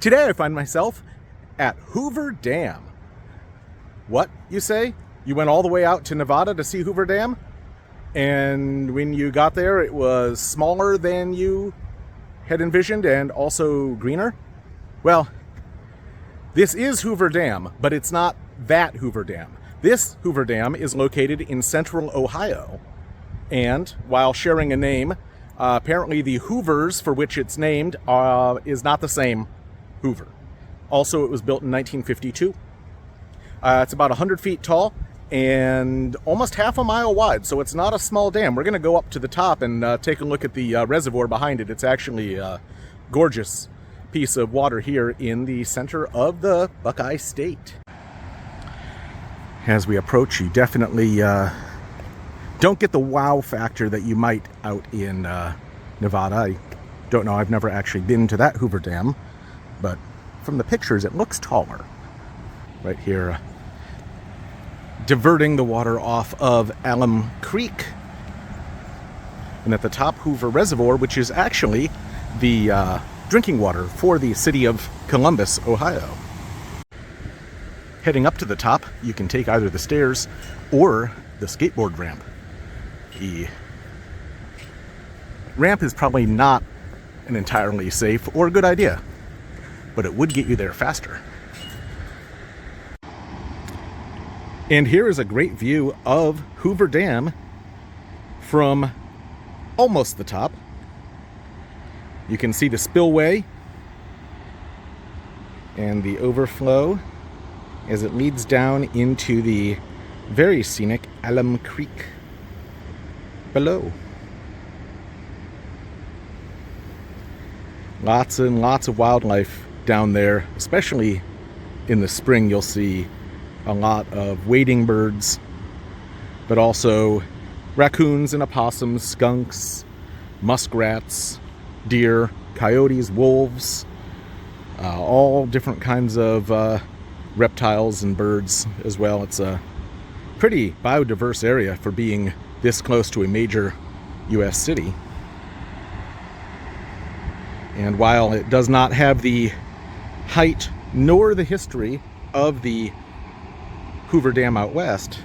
Today I find myself at Hoover Dam. What, you say? You went all the way out to Nevada to see Hoover Dam? And when you got there, it was smaller than you had envisioned and also greener? Well, this is Hoover Dam, but it's not that Hoover Dam. This Hoover Dam is located in central Ohio. And while sharing a name, apparently the Hoovers for which it's named is not the same Hoover. Also, it was built in 1952. It's about 100 feet tall and almost half a mile wide, so it's not a small dam. We're going to go up to the top and take a look at the reservoir behind it. It's actually a gorgeous piece of water here in the center of the Buckeye State. As we approach, you definitely don't get the wow factor that you might out in Nevada. I don't know, I've never actually been to that Hoover Dam, but from the pictures it looks taller. Right here, diverting the water off of Alum Creek. And at the top, Hoover Reservoir, which is actually the drinking water for the city of Columbus, Ohio. Heading up to the top, you can take either the stairs or the skateboard ramp. The ramp is probably not an entirely safe or good idea, but it would get you there faster. And here is a great view of Hoover Dam from almost the top. You can see the spillway and the overflow as it leads down into the very scenic Alum Creek below. Lots and lots of wildlife down there, especially in the spring. You'll see a lot of wading birds, but also raccoons and opossums, skunks, muskrats, deer, coyotes, wolves, all different kinds of reptiles and birds as well. It's a pretty biodiverse area for being this close to a major U.S. city. And while it does not have the height nor the history of the Hoover Dam out west,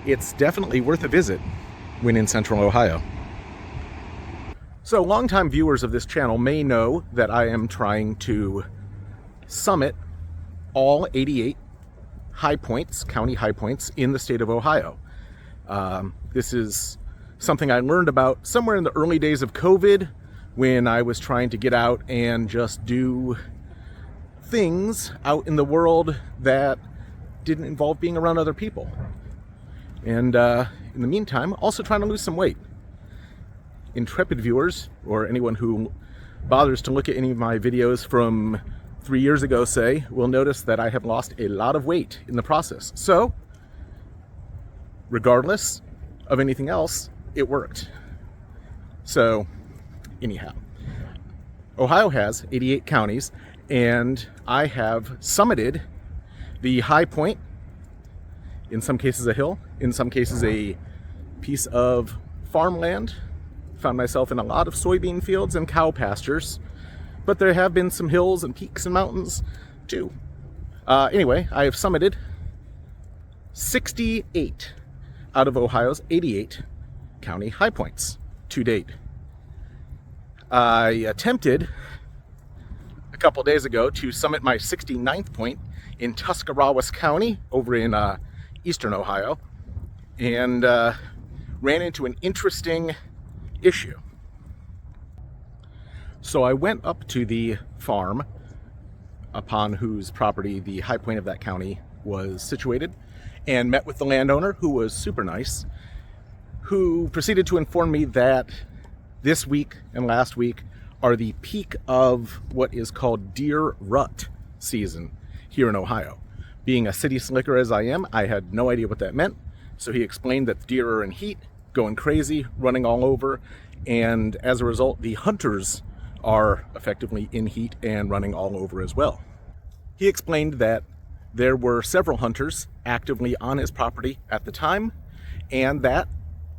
it's definitely worth a visit when in central Ohio. So longtime viewers of this channel may know that I am trying to summit all 88 high points, county high points in the state of Ohio. This is something I learned about somewhere in the early days of COVID when I was trying to get out and just do things out in the world that didn't involve being around other people. And in the meantime, also trying to lose some weight. Intrepid viewers, or anyone who bothers to look at any of my videos from 3 years ago, say, will notice that I have lost a lot of weight in the process. So, regardless of anything else, it worked. So, anyhow, Ohio has 88 counties, and I have summited the high point, in some cases a hill, in some cases a piece of farmland. Found myself in a lot of soybean fields and cow pastures, but there have been some hills and peaks and mountains too. Anyway, I have summited 68 out of Ohio's 88 county high points to date. I attempted a couple days ago to summit my 69th point in Tuscarawas County over in eastern Ohio, and ran into an interesting issue. So I went up to the farm upon whose property the high point of that county was situated and met with the landowner, who was super nice, who proceeded to inform me that this week and last week are the peak of what is called deer rut season here in Ohio. Being a city slicker as I am, I had no idea what that meant. So he explained that the deer are in heat, going crazy, running all over, and as a result, the hunters are effectively in heat and running all over as well. He explained that there were several hunters actively on his property at the time, and that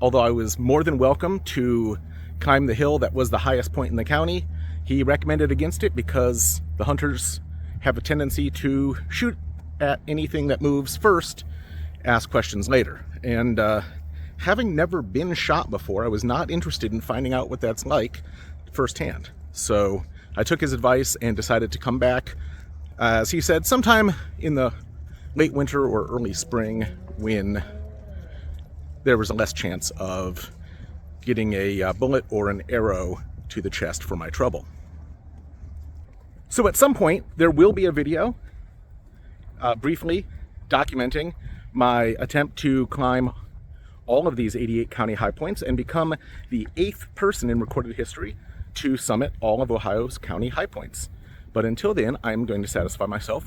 although I was more than welcome to climb the hill that was the highest point in the county, he recommended against it because the hunters have a tendency to shoot at anything that moves first, ask questions later. And having never been shot before, I was not interested in finding out what that's like firsthand. So I took his advice and decided to come back, as he said, sometime in the late winter or early spring, when there was a less chance of getting a bullet or an arrow to the chest for my trouble. So at some point, there will be a video briefly documenting my attempt to climb all of these 88 county high points and become the 8th person in recorded history to summit all of Ohio's county high points. But until then, I'm going to satisfy myself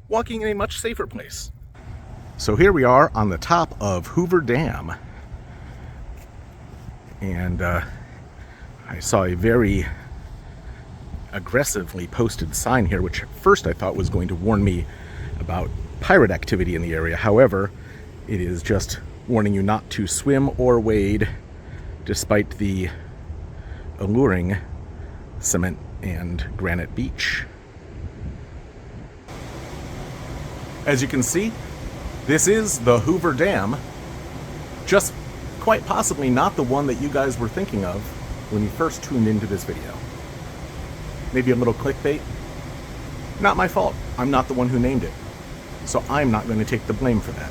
walking in a much safer place. So here we are on the top of Hoover Dam. And I saw a very aggressively posted sign here, which at first I thought was going to warn me about pirate activity in the area. However, it is just warning you not to swim or wade, despite the alluring cement and granite beach. As you can see, this is the Hoover Dam, just quite possibly not the one that you guys were thinking of when you first tuned into this video. Maybe a little clickbait? Not my fault. I'm not the one who named it. So I'm not going to take the blame for that.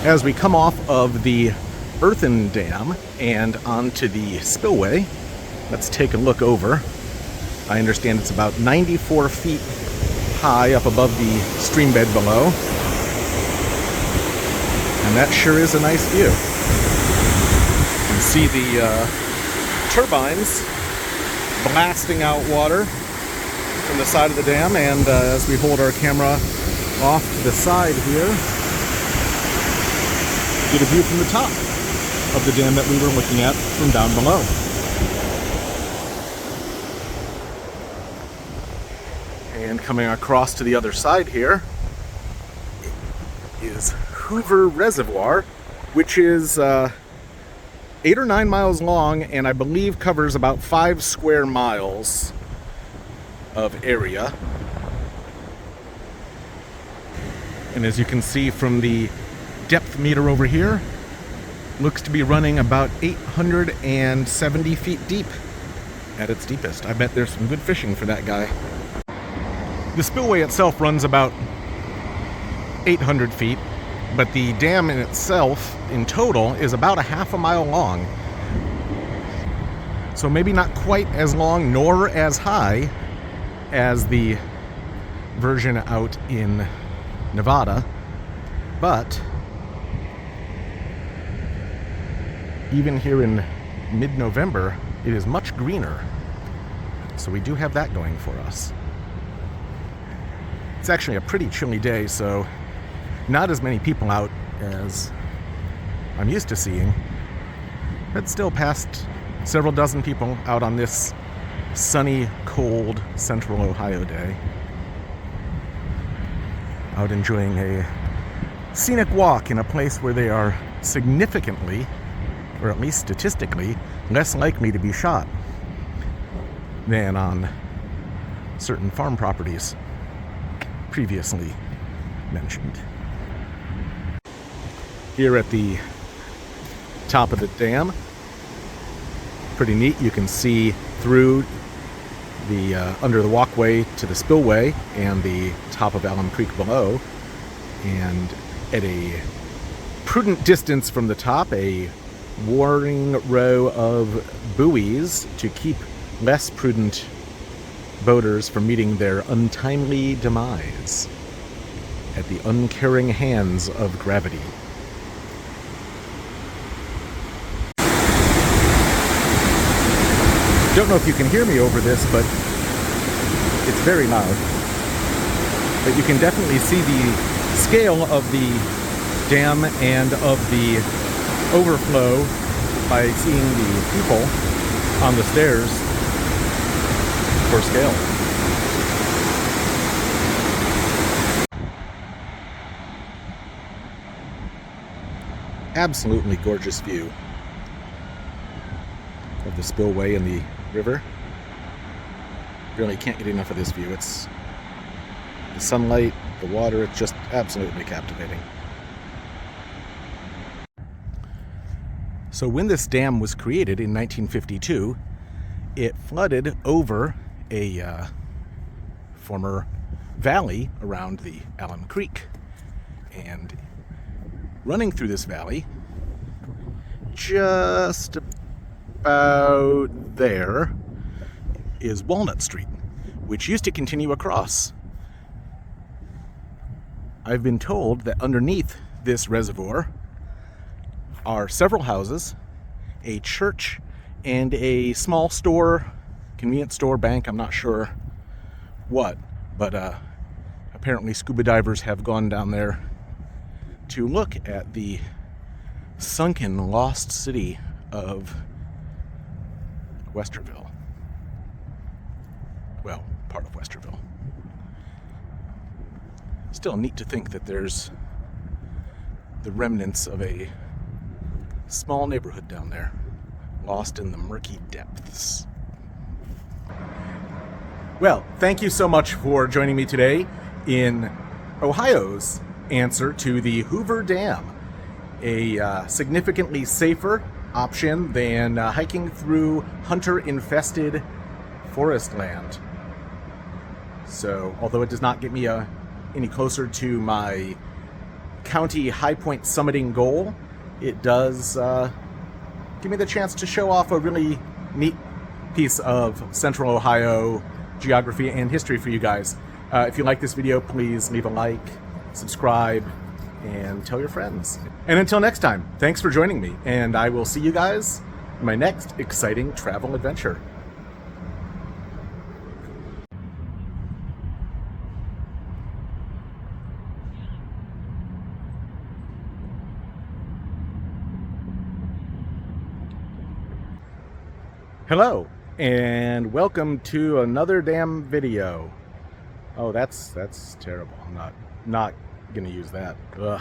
As we come off of the earthen dam and onto the spillway, let's take a look over. I understand it's about 94 feet high up above the stream bed below. And that sure is a nice view. You can see the turbines blasting out water from the side of the dam, and as we hold our camera off to the side here, get a view from the top of the dam that we were looking at from down below. And coming across to the other side here is Hoover Reservoir, which is 8 or 9 miles long, and I believe covers about 5 square miles of area. And as you can see from the depth meter over here, looks to be running about 870 feet deep at its deepest. I bet there's some good fishing for that guy. The spillway itself runs about 800 feet, but the dam in itself, in total, is about a half a mile long. So maybe not quite as long nor as high as the version out in Nevada, but even here in mid-November, it is much greener. So we do have that going for us. It's actually a pretty chilly day, so not as many people out as I'm used to seeing, but still past several dozen people out on this sunny, cold central Ohio day, out enjoying a scenic walk in a place where they are significantly, or at least statistically, less likely to be shot than on certain farm properties previously mentioned. Here at the top of the dam, pretty neat. You can see through the under the walkway to the spillway and the top of Alum Creek below, and at a prudent distance from the top, a warning row of buoys to keep less prudent boaters from meeting their untimely demise at the uncaring hands of gravity. Don't know if you can hear me over this, but it's very loud. But you can definitely see the scale of the dam and of the overflow by seeing the people on the stairs for scale. Absolutely gorgeous view of the spillway and the river. Really can't get enough of this view. It's The sunlight, the water, it's just absolutely captivating. So when this dam was created in 1952, it flooded over a former valley around the Allen Creek. And running through this valley, just about there, is Walnut Street, which used to continue across. I've been told that underneath this reservoir are several houses, a church, and a small store, convenience store, bank, I'm not sure what, but apparently scuba divers have gone down there to look at the sunken, lost city of Westerville. Well, part of Westerville. Still neat to think that there's the remnants of a small neighborhood down there, lost in the murky depths. Well, thank you so much for joining me today in Ohio's answer to the Hoover Dam, a significantly safer option than hiking through hunter-infested forest land. So, although it does not get me any closer to my county high point summiting goal, it does give me the chance to show off a really neat piece of Central Ohio geography and history for you guys. If you like this video, please leave a like, subscribe, and tell your friends. And until next time, thanks for joining me, and I will see you guys in my next exciting travel adventure. Hello, and welcome to another damn video. Oh, that's terrible. I'm not gonna use that. Ugh.